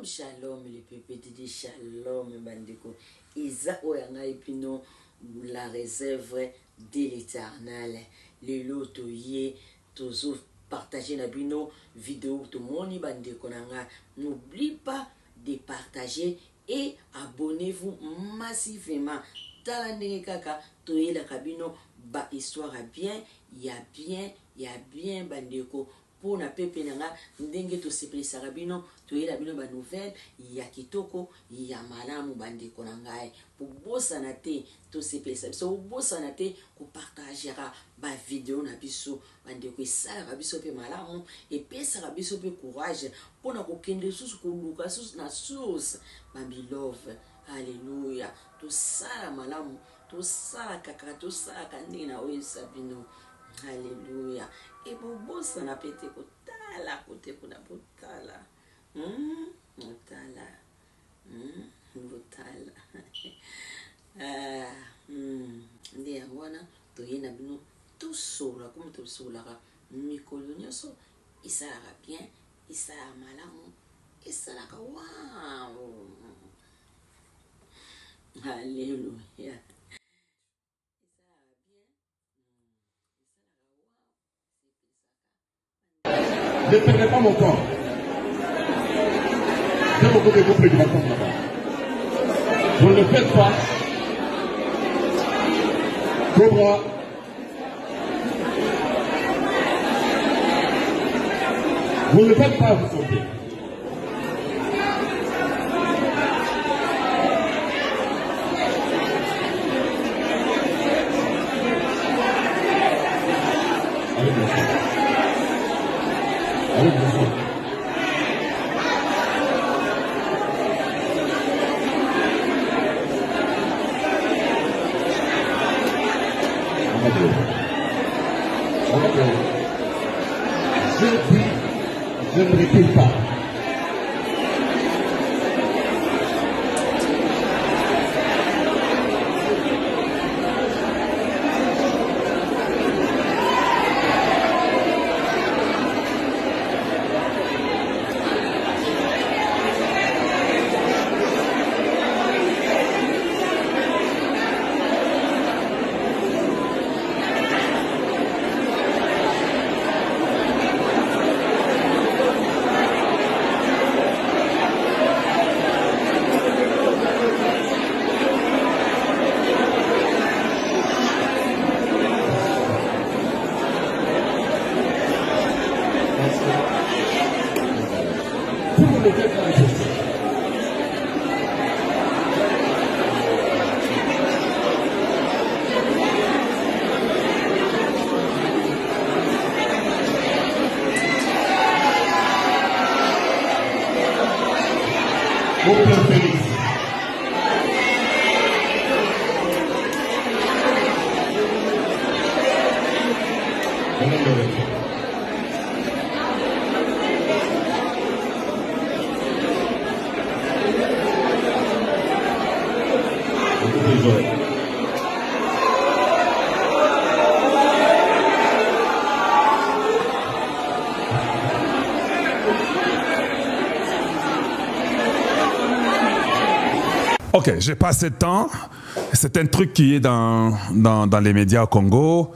Shalom, les pépites de Shalom, bandeko. Isa oyanga epino la réserve de l'Éternel. Les loto yé, toujours partager na bino vidéo tout moni bandeko nanga. N'oublie pas de partager et abonnez-vous massivement. Talande kaka toye la kabino ba histoire bien, y a bien bandeko. Pour na pepe nanga ndenge to sepelisa rabino to yela bino ba nouvelle ya kitoko ya malamu bandeko nangai pour bossa na te to sepelisa so bossa na te ko partagera ba vidéo na biso bandeko esala biso pe malamu et pesa biso pe courage pour na ko kende susu ko luka susu na source bambi love. Alléluia. To sala malamu to sala kaka to sala kandina oyo sabino. Alléluia. Et bobosa na pete kotala kote kuna botala. Botala. Botala. Ndia wana to yena bino tout sola comme tout sola mikolo nyoso isara bien isara malamu isara ka wow. Alléluia. Ne perdez pas mon temps. J'ai beaucoup de couples qui m'attendent là-bas. Vous ne le faites pas. Cobra. Vous ne le faites pas, vous sortez. Allez, bien sûr. Je ne recule pas. Mon père Félix. Ok, j'ai passé de temps. C'est un truc qui est dans les médias au Congo.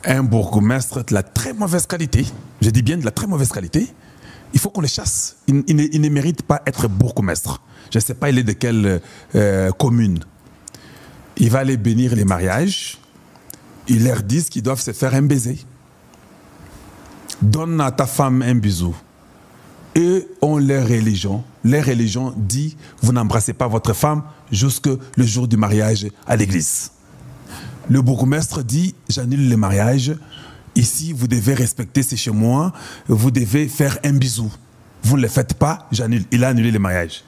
Un bourgmestre de la très mauvaise qualité. Je dis bien de la très mauvaise qualité. Il faut qu'on le chasse. Il ne mérite pas être bourgmestre. Je ne sais pas il est de quelle commune. Il va aller bénir les mariages. Il leur dit qu'ils doivent se faire un baiser. Donne à ta femme un bisou. Eux ont leur religion. Leur religion dit, vous n'embrassez pas votre femme jusqu'au jour du mariage à l'église. Le bourgmestre dit, j'annule le mariage. Ici, vous devez respecter, c'est chez moi. Vous devez faire un bisou. Vous ne le faites pas, j'annule. Il a annulé le mariage.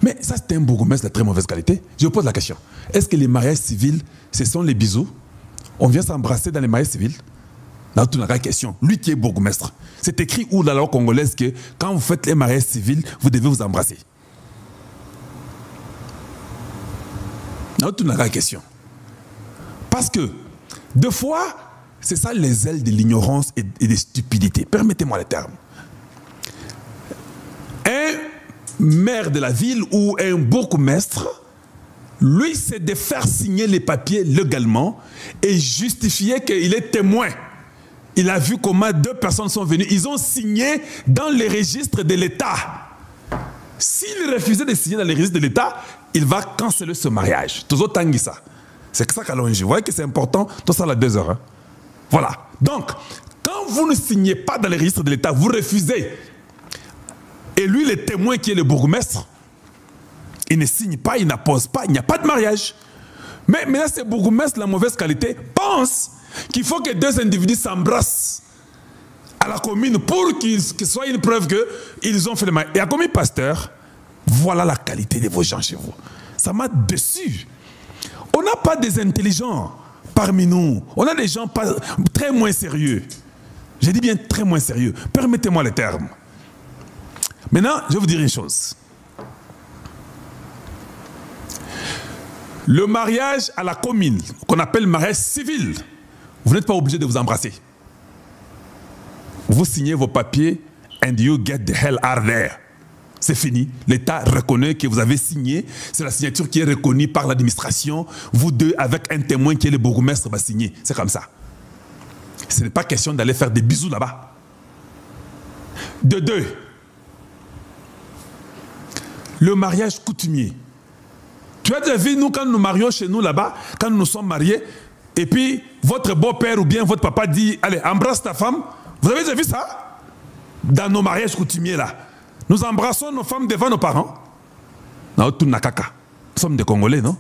Mais ça, c'est un bourgmestre de très mauvaise qualité. Je vous pose la question. Est-ce que les mariages civils, ce sont les bisous? On vient s'embrasser dans les mariages civils? Là, tu n'as pas de question. Lui qui est bourgmestre. C'est écrit où dans la loi congolaise que quand vous faites les mariages civils, vous devez vous embrasser. Là, tu n'as pas de question. Parce que, deux fois, c'est ça les ailes de l'ignorance et de stupidité. Permettez-moi le terme. Un maire de la ville ou un bourgmestre, lui, c'est de faire signer les papiers légalement et justifier qu'il est témoin. Il a vu comment 2 personnes sont venues. Ils ont signé dans les registres de l'État. S'il refusait de signer dans les registres de l'État, il va canceller ce mariage. Toujours Tanguissa. C'est ça qu'allons. Vous voyez que c'est important. Tout ça à 2 heures. Hein? Voilà. Donc, quand vous ne signez pas dans les registres de l'État, vous refusez. Et lui, le témoin qui est le bourgmestre, il ne signe pas, il n'appose pas, il n'y a pas de mariage. Mais là, ce bourgmestre, la mauvaise qualité, pense qu'il faut que 2 individus s'embrassent à la commune pour qu'il soit une preuve qu'ils ont fait le mariage. Et à commune pasteur, voilà la qualité de vos gens chez vous. Ça m'a déçu. On n'a pas des intelligents parmi nous. On a des gens très moins sérieux. J'ai dit bien très moins sérieux. Permettez-moi les termes. Maintenant, je vais vous dire une chose. Le mariage à la commune, qu'on appelle mariage civil, vous n'êtes pas obligé de vous embrasser. Vous signez vos papiers and you get the hell out of there. C'est fini. L'État reconnaît que vous avez signé. C'est la signature qui est reconnue par l'administration. Vous deux, avec un témoin qui est le bourgmestre, va signer. C'est comme ça. Ce n'est pas question d'aller faire des bisous là-bas. De 2. Le mariage coutumier. Tu as déjà vu, nous, quand nous marions chez nous là-bas, quand nous nous sommes mariés, et puis votre beau-père ou bien votre papa dit, allez, embrasse ta femme. Vous avez déjà vu ça? Dans nos mariages coutumiers là. Nous embrassons nos femmes devant nos parents. Nous sommes des Congolais, non?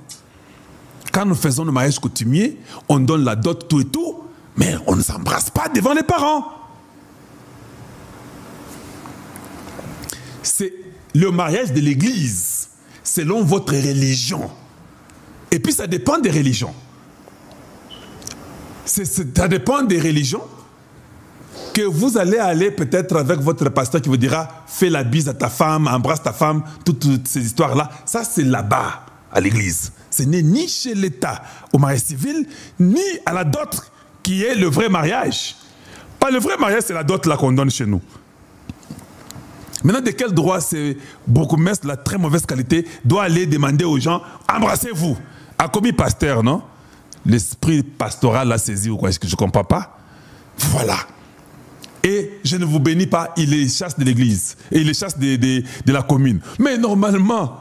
Quand nous faisons nos mariages coutumiers, on donne la dot, tout et tout, mais on ne s'embrasse pas devant les parents. C'est le mariage de l'église, selon votre religion. Et puis ça dépend des religions. Ça dépend des religions que vous allez aller peut-être avec votre pasteur qui vous dira fais la bise à ta femme, embrasse ta femme, toutes ces histoires-là. Ça, c'est là-bas, à l'église. Ce n'est ni chez l'État, au mariage civil, ni à la dot, qui est le vrai mariage. Pas le vrai mariage, c'est la dot là qu'on donne chez nous. Maintenant, de quel droit ce bourgmestre de la très mauvaise qualité doit aller demander aux gens embrassez-vous? A commis pasteur, non? L'esprit pastoral l'a saisi ou quoi? Est-ce que je ne comprends pas? Voilà. Et je ne vous bénis pas, il les chasse de l'église. Et il les chasse de la commune. Mais normalement,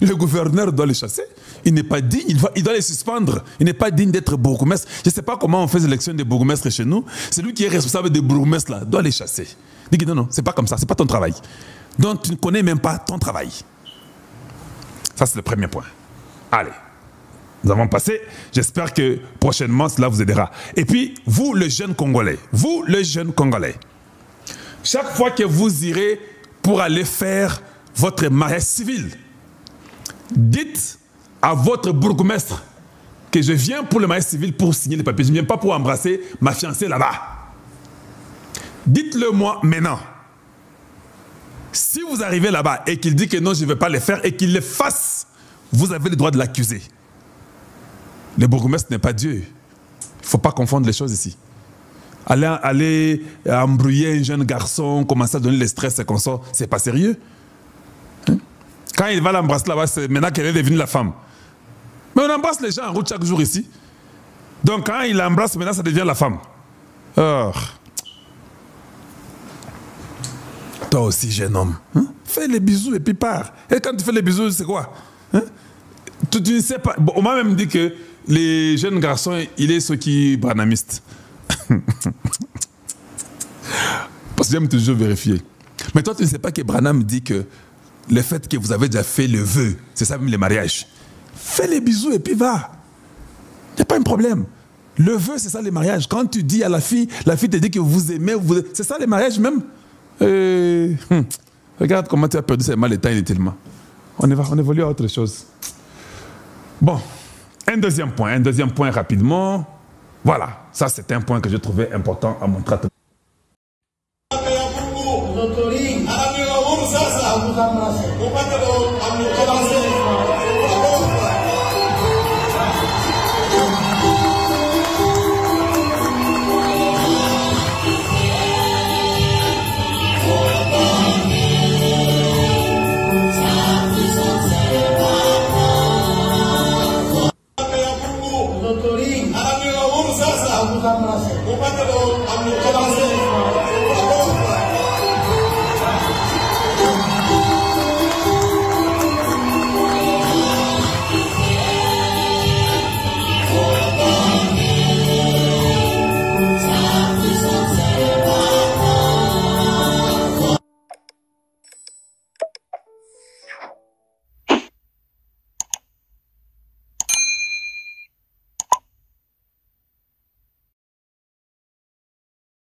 le gouverneur doit les chasser. Il n'est pas digne, il doit les suspendre. Il n'est pas digne d'être bourgmestre. Je ne sais pas comment on fait l'élection des bourgmestres chez nous. C'est lui qui est responsable des bourgmestres là, doit les chasser. Dit que non, non, c'est pas comme ça, c'est pas ton travail. Donc tu ne connais même pas ton travail. Ça c'est le premier point. Allez. Nous avons passé, j'espère que prochainement cela vous aidera. Et puis, vous les jeunes Congolais, chaque fois que vous irez pour aller faire votre mariage civil, dites à votre bourgmestre que je viens pour le mariage civil pour signer les papiers. Je ne viens pas pour embrasser ma fiancée là-bas. Dites-le moi maintenant. Si vous arrivez là-bas et qu'il dit que non, je ne vais pas le faire et qu'il le fasse, vous avez le droit de l'accuser. Le bourgmestre n'est pas Dieu. Il ne faut pas confondre les choses ici. Aller embrouiller un jeune garçon, commencer à donner le stress et qu'on sort, c'est pas sérieux. Hein? Quand il va l'embrasser là-bas, c'est maintenant qu'elle est devenue la femme. Mais on embrasse les gens en route chaque jour ici. Donc quand il l'embrasse, maintenant ça devient la femme. Oh. Toi aussi, jeune homme, hein? Fais les bisous et puis pars. Et quand tu fais les bisous, c'est quoi? Hein? Tu ne sais pas. Bon, on m'a même dit que les jeunes garçons, il est ceux qui branamistes. Parce que j'aime toujours vérifier. Mais toi, tu ne sais pas que Branham dit que le fait que vous avez déjà fait le vœu, c'est ça même les mariages. Fais les bisous et puis va. Il n'y a pas un problème. Le vœu, c'est ça les mariages. Quand tu dis à la fille te dit que vous aimez, c'est ça les mariages même. Regarde comment tu as perdu ces mal et temps inutilement. On évolue à autre chose. Bon, un deuxième point rapidement. Voilà, ça c'est un point que je trouvais important à mon traitement.